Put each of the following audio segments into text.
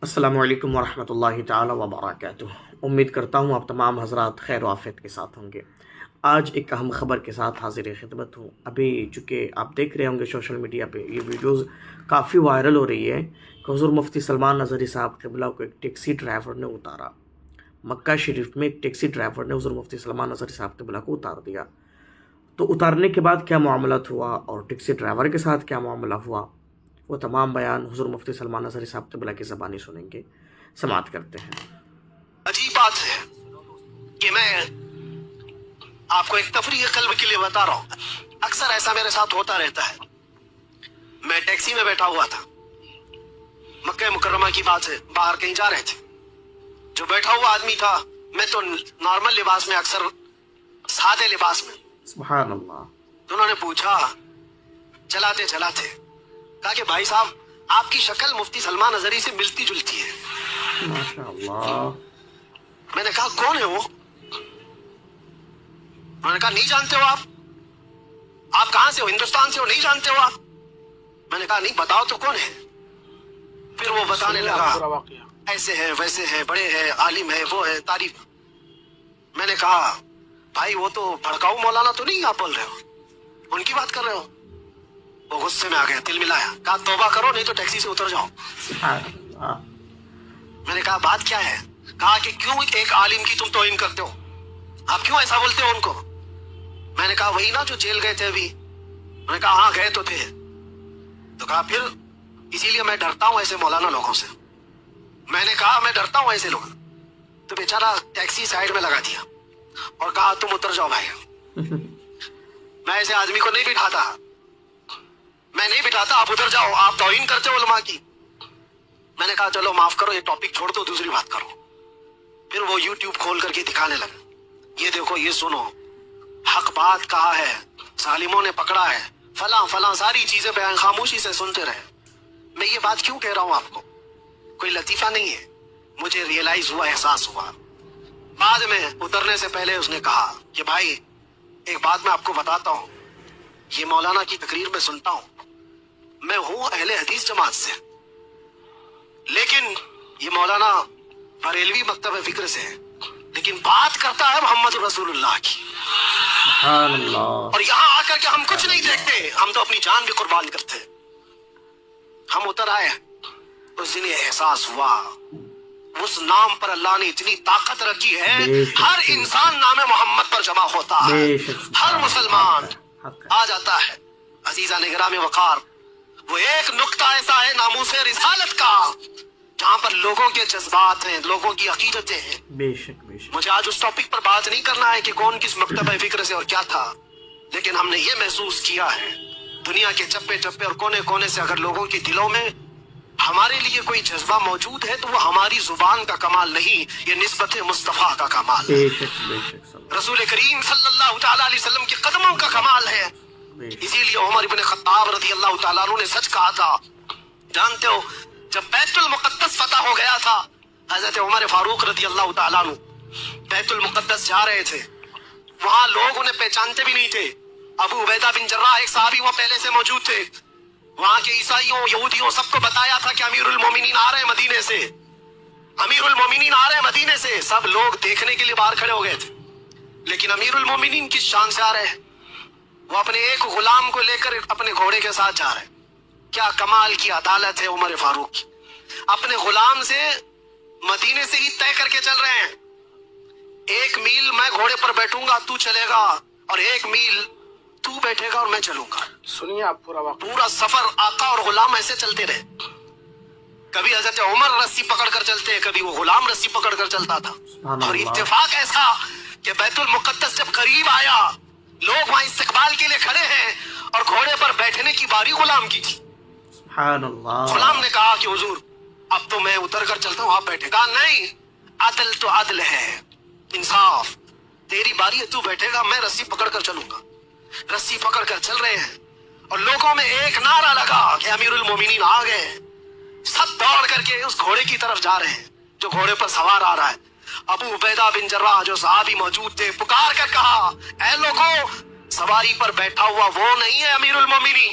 السلام علیکم ورحمۃ اللہ تعالی وبرکاتہ۔ امید کرتا ہوں آپ تمام حضرات خیر و عافیت کے ساتھ ہوں گے۔ آج ایک اہم خبر کے ساتھ حاضر خدمت ہوں۔ ابھی چونکہ آپ دیکھ رہے ہوں گے سوشل میڈیا پہ یہ ویڈیوز کافی وائرل ہو رہی ہے کہ حضور مفتی سلمان نظری صاحب قبلہ کو ایک ٹیکسی ڈرائیور نے اتارا۔ مکہ شریف میں ایک ٹیکسی ڈرائیور نے حضور مفتی سلمان نظری صاحب قبلہ کو اتار دیا۔ تو اتارنے کے بعد کیا معاملات ہوا اور ٹیکسی ڈرائیور کے ساتھ کیا معاملہ ہوا، وہ تمام بیان حضور مفتی سلمان نظری صاحب قبلہ کی زبانی سنیں گے۔ سماعت کرتے ہیں۔ عجیب بات ہے کہ میں آپ کو ایک تفریح قلب کے لیے بتا رہا ہوں، اکثر ایسا میرے ساتھ ہوتا رہتا ہے۔ میں ٹیکسی میں بیٹھا ہوا تھا، مکہ مکرمہ کی بات ہے، باہر کہیں جا رہے تھے۔ جو بیٹھا ہوا آدمی تھا، میں تو نارمل لباس میں، اکثر سادے لباس میں، سبحان اللہ۔ تو انہوں نے پوچھا چلاتے چلاتے، کہا کہ بھائی صاحب آپ کی شکل مفتی سلمان نظری سے ملتی جلتی ہے۔ ماشاء اللہ۔ میں نے کہا کون ہے وہ؟ انہوں نے کہا نہیں جانتے ہو آپ کہاں سے ہو؟ ہندوستان سے ہو؟ نہیں جانتے ہو آپ؟ میں نے کہا نہیں، بتاؤ تو کون ہے؟ پھر وہ بتانے لگا ایسے ہے ویسے ہے، بڑے ہے، عالم ہے، وہ ہے، تعریف۔ میں نے کہا بھائی وہ تو بھڑکاؤ مولانا تو نہیں آپ بول رہے ہو، ان کی بات کر رہے ہو؟ وہ غصے میں آ گیا، دل ملایا، کہا توبہ کرو نہیں تو ٹیکسی سے اتر جاؤ۔ سبحان اللہ۔ میں نے کہا بات کیا ہے؟ کہا کہ کیوں ایک عالم کی تم توہین کرتے ہو، آپ کیوں ایسا بولتے ہو ان کو؟ میں نے کہا وہی نا جو جیل گئے تھے ابھی۔ میں نے کہا ہاں گئے تو تھے۔ تو کہا پھر اسی لیے میں ڈرتا ہوں ایسے مولانا لوگوں سے۔ میں نے کہا میں ڈرتا ہوں ایسے لوگ۔ تو بیچارہ ٹیکسی سائڈ میں لگا دیا اور کہا تم اتر جاؤ بھائی۔ میں ایسے آدمی کو نہیں بٹھاتا، میں نہیں بٹھاتا، آپ اتر جاؤ، آپ توہین کرتے ہو علماء کی۔ میں نے کہا چلو معاف کرو، یہ ٹاپک چھوڑ دو، دوسری بات کرو۔ پھر وہ یوٹیوب کھول کر کے دکھانے لگا، یہ دیکھو، یہ سنو، حق بات کہا ہے، ظالموں نے پکڑا ہے، فلاں فلاں ساری چیزیں بیان، خاموشی سے سنتے رہے۔ میں یہ بات کیوں کہہ رہا ہوں آپ کو؟ کوئی لطیفہ نہیں ہے، مجھے ریئلائز ہوا، احساس ہوا۔ بعد میں اترنے سے پہلے اس نے کہا کہ بھائی ایک بات میں آپ کو بتاتا ہوں، یہ مولانا کی تقریر میں سنتا ہوں، میں ہوں اہل حدیث جماعت سے، لیکن یہ مولانا بریلوی مکتب فکر سے ہے، لیکن بات کرتا ہے محمد رسول اللہ کی۔ سبحان اللہ۔ اور یہاں آ کر کے ہم کچھ نہیں دیکھتے، ہم تو اپنی جان بھی قربان کرتے۔ ہم اتر آئے، اس دن یہ احساس ہوا اس نام پر اللہ نے اتنی طاقت رکھی ہے، ہر انسان نام محمد پر جمع ہوتا ہے، ہر مسلمان آ جاتا ہے۔ عزیزان گرامی وقار، وہ ایک نقطہ ایسا ہے ناموس رسالت کا جہاں پر لوگوں کے جذبات ہیں، لوگوں کی عقیدتیں ہیں۔ بے شک بے شک۔ مجھے آج اس ٹاپک پر بات نہیں کرنا ہے کہ کون کس مکتبہ فکر سے اور کیا تھا، لیکن ہم نے یہ محسوس کیا ہے دنیا کے چپے چپے اور کونے کونے سے اگر لوگوں کے دلوں میں ہمارے لیے کوئی جذبہ موجود ہے تو وہ ہماری زبان کا کمال نہیں، یہ نسبت مصطفیٰ کا کمال ہے، بے شک بے شک۔ رسول کریم صلی اللہ تعالی علیہ وسلم کے قدموں کا کمال ہے۔ اسی لیے عمر ابن خطاب رضی اللہ تعالیٰ عنہ نے سچ کہا تھا، جانتے ہو جب بیت المقدس فتح ہو گیا تھا، حضرت عمر فاروق رضی اللہ تعالیٰ عنہ بیت المقدس جا رہے تھے، وہاں لوگ انہیں پہچانتے بھی نہیں تھے۔ ابو عبیدہ بن جراح ایک صحابی وہ پہلے سے موجود تھے، وہاں کے عیسائیوں یہودیوں سب کو بتایا تھا کہ امیر المومنین آ رہے ہیں مدینے سے، امیر المومنین آ رہے ہیں مدینے سے۔ سب لوگ دیکھنے کے لیے باہر کھڑے ہو گئے تھے، لیکن امیر المومنین کس شان سے آ رہے ہیں؟ وہ اپنے ایک غلام کو لے کر اپنے گھوڑے کے ساتھ جا رہے ہیں۔ کیا کمال کی عدالت ہے عمر فاروق کی، اپنے غلام سے مدینے سے ہی طے کر کے چل رہے ہیں، 1 میل میں گھوڑے پر بیٹھوں گا تو چلے گا، اور 1 میل تو بیٹھے گا اور میں چلوں گا۔ سنیے آپ پورا سفر آقا اور غلام ایسے چلتے رہے، کبھی حضرت عمر رسی پکڑ کر چلتے، کبھی وہ غلام رسی پکڑ کر چلتا تھا۔ اور اتفاق ایسا کہ بیت المقدس جب قریب آیا، لوگ وہاں استقبال کے لیے کھڑے ہیں اور گھوڑے پر بیٹھنے کی باری غلام کی تھی۔ سبحان اللہ۔ غلام نے کہا کہ حضور اب تو میں اتر کر چلتا ہوں، آپ بیٹھے۔ کہا نہیں، عدل تو عدل ہے، انصاف، تیری باری ہے، تو بیٹھے گا، میں رسی پکڑ کر چلوں گا۔ رسی پکڑ کر چل رہے ہیں اور لوگوں میں ایک نعرہ لگا کہ امیر المومنین آ گئے۔ سب دوڑ کر کے اس گھوڑے کی طرف جا رہے ہیں جو گھوڑے پر سوار آ رہا ہے۔ ابو عبیدہ بن جراح جو صحابی موجود تھے پکار کر کہا، اے لوگوں، سواری پر بیٹھا ہوا وہ نہیں ہے امیر المومنین،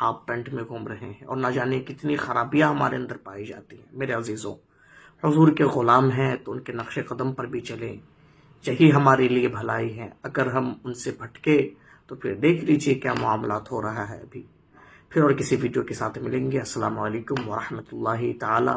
ہاف پینٹ میں گھوم رہے ہیں اور نہ جانے کتنی خرابیاں ہمارے اندر پائی جاتی ہیں۔ میرے عزیزوں، حضور کے غلام ہیں تو ان کے نقش قدم پر بھی چلیں، یہی ہمارے لیے بھلائی ہے۔ اگر ہم ان سے بھٹکے تو پھر دیکھ لیجئے کیا معاملات ہو رہا ہے ابھی۔ پھر اور کسی ویڈیو کے ساتھ ملیں گے۔ السلام علیکم ورحمۃ اللہ تعالی